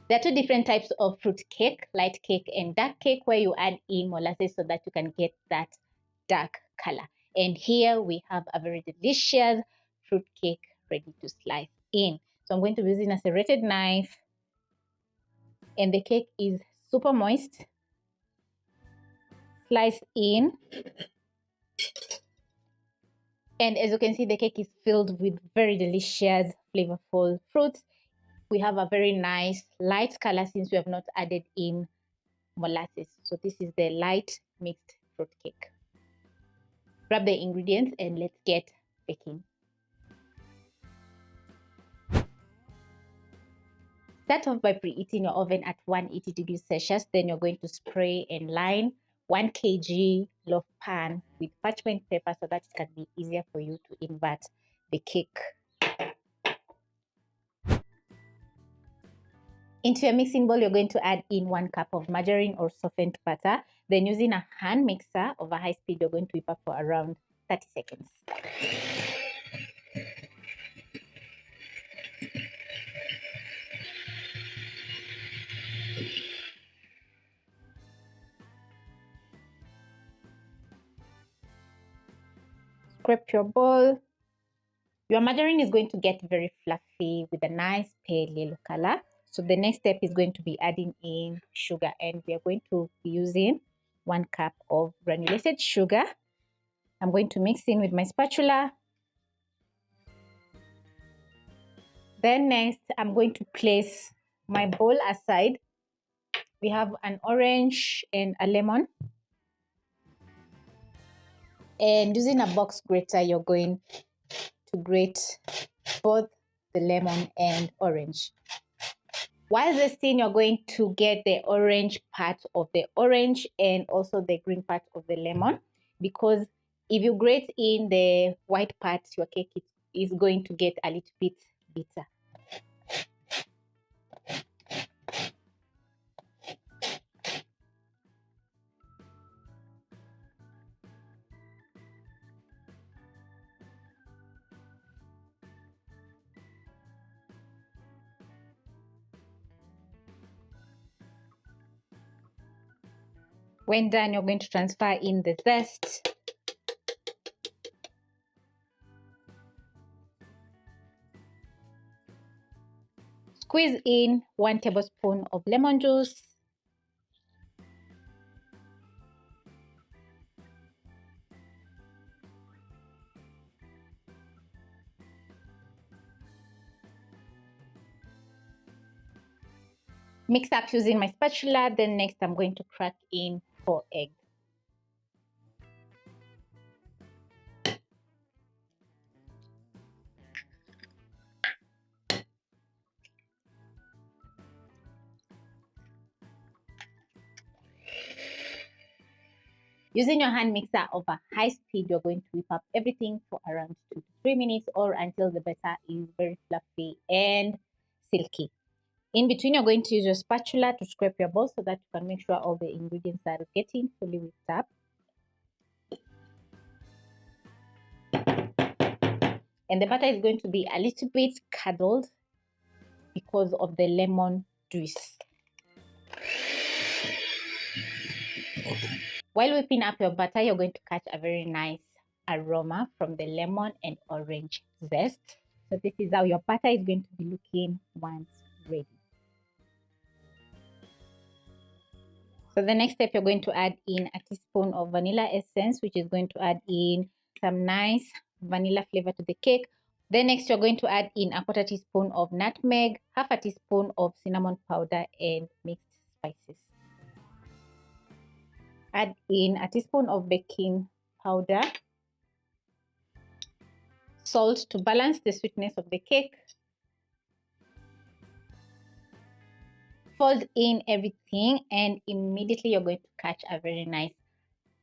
There are two different types of fruit cake, light cake and dark cake, where you add in molasses so that you can get that dark color. And here we have a very delicious fruit cake ready to slice in. So I'm going to be using a serrated knife, and the cake is super moist. Slice in. And as you can see, the cake is filled with very delicious, flavorful fruits. We have a very nice light color since we have not added in molasses. So this is the light mixed fruit cake. Grab the ingredients and let's get baking. Start off by preheating your oven at 180 degrees Celsius. Then you're going to spray and line 1 kg loaf pan with parchment paper so that it can be easier for you to invert the cake. Into your mixing bowl, you're going to add in 1 cup of margarine or softened butter. Then using a hand mixer over high speed, you're going to whip up for around 30 seconds. Scrape your bowl. Your margarine is going to get very fluffy with a nice pale yellow color. So the next step is going to be adding in sugar, and we are going to be using 1 cup of granulated sugar. I'm going to mix in with my spatula. Then next, I'm going to place my bowl aside. We have an orange and a lemon. And using a box grater, you're going to grate both the lemon and orange. While zesting, you're going to get the orange part of the orange and also the green part of the lemon, because if you grate in the white part, your cake is going to get a little bit bitter. When done, you're going to transfer in the zest. Squeeze in 1 tablespoon of lemon juice. Mix up using my spatula. Then next, I'm going to crack in 4 eggs. Using your hand mixer over high speed, you're going to whip up everything for around 2 to 3 minutes or until the batter is very fluffy and silky. In between, you're going to use your spatula to scrape your bowl so that you can make sure all the ingredients are getting fully whipped up. And the batter is going to be a little bit curdled because of the lemon juice. While whipping up your batter, you're going to catch a very nice aroma from the lemon and orange zest. So this is how your batter is going to be looking once ready. So the next step, you're going to add in a teaspoon of vanilla essence, which is going to add in some nice vanilla flavor to the cake. Then next, you're going to add in a 1/4 teaspoon of nutmeg, 1/2 teaspoon of cinnamon powder, and mixed spices. Add in a teaspoon of baking powder, salt to balance the sweetness of the cake. Fold in everything, and immediately you're going to catch a very nice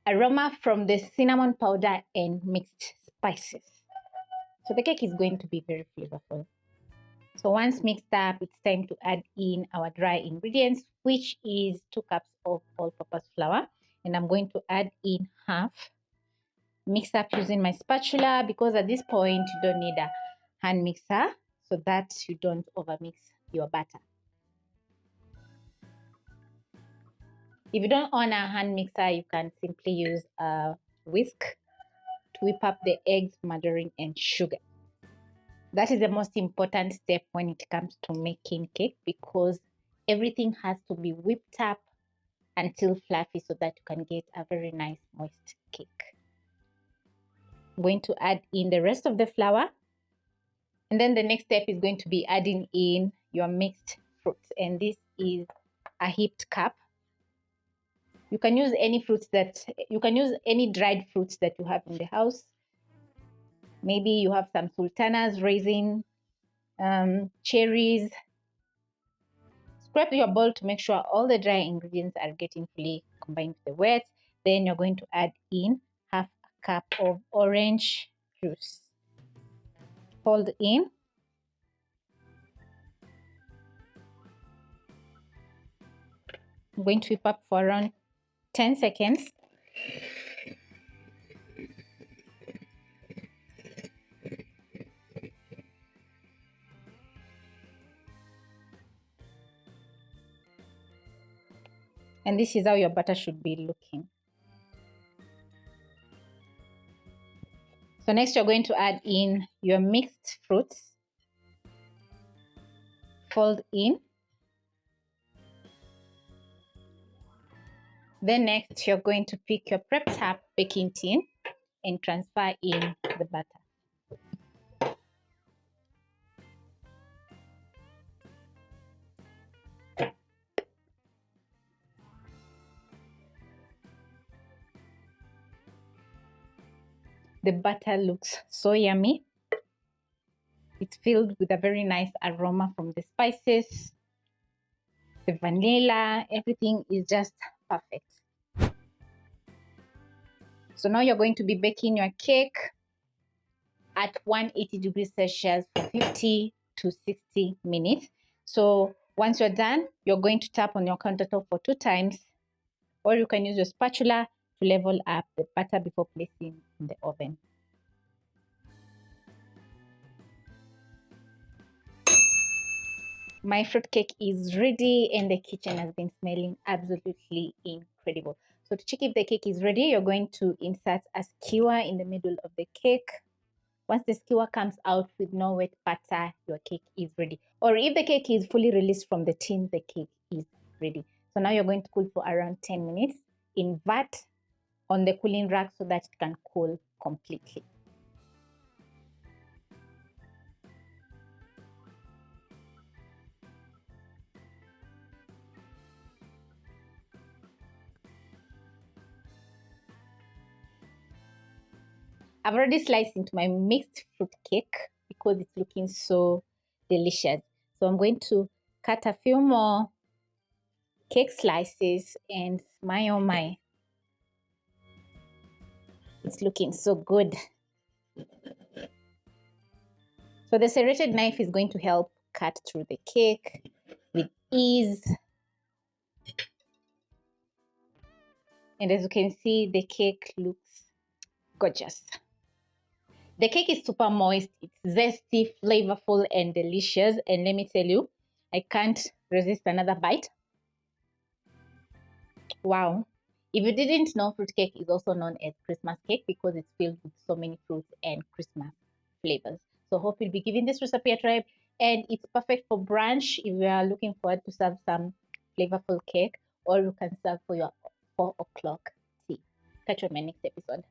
aroma from the cinnamon powder and mixed spices. So the cake is going to be very flavorful. So once mixed up, it's time to add in our dry ingredients, which is 2 cups of all-purpose flour. And I'm going to add in half. Mix up using my spatula, because at this point you don't need a hand mixer so that you don't overmix your batter. If you don't own a hand mixer, you can simply use a whisk to whip up the eggs, margarine, and sugar. That is the most important step when it comes to making cake, because everything has to be whipped up until fluffy so that you can get a very nice moist cake. I'm going to add in the rest of the flour, and then the next step is going to be adding in your mixed fruits, and this is a heaped cup. You can use any any dried fruits that you have in the house. Maybe you have some sultanas, raisin, cherries. Scrape your bowl to make sure all the dry ingredients are getting fully combined with the wet. Then you're going to add in half a cup of orange juice. Fold in. I'm going to whip up for around 10 seconds. And this is how your butter should be looking. So next you're going to add in your mixed fruits. Fold in. Then next you're going to pick your prepped up baking tin and transfer in the butter. The butter looks so yummy. It's filled with a very nice aroma from the spices, the vanilla, everything is just perfect. So now you're going to be baking your cake at 180 degrees Celsius for 50 to 60 minutes. So once you're done, you're going to tap on your countertop for 2 times, or you can use your spatula to level up the batter before placing in the oven. My fruitcake is ready and the kitchen has been smelling absolutely incredible. So to check if the cake is ready, you're going to insert a skewer in the middle of the cake. Once the skewer comes out with no wet butter, your cake is ready. Or if the cake is fully released from the tin, the cake is ready. So now you're going to cool for around 10 minutes. Invert on the cooling rack so that it can cool completely. I've already sliced into my mixed fruit cake because it's looking so delicious. So I'm going to cut a few more cake slices, and my oh my, it's looking so good. So the serrated knife is going to help cut through the cake with ease. And as you can see, the cake looks gorgeous. The cake is super moist, it's zesty, flavorful, and delicious. And let me tell you, I can't resist another bite. Wow. If you didn't know, fruitcake is also known as Christmas cake because it's filled with so many fruits and Christmas flavors. So hope you'll be giving this recipe a try, and it's perfect for brunch if you are looking forward to serve some flavorful cake, or you can serve for your 4 o'clock tea. Catch you on my next episode.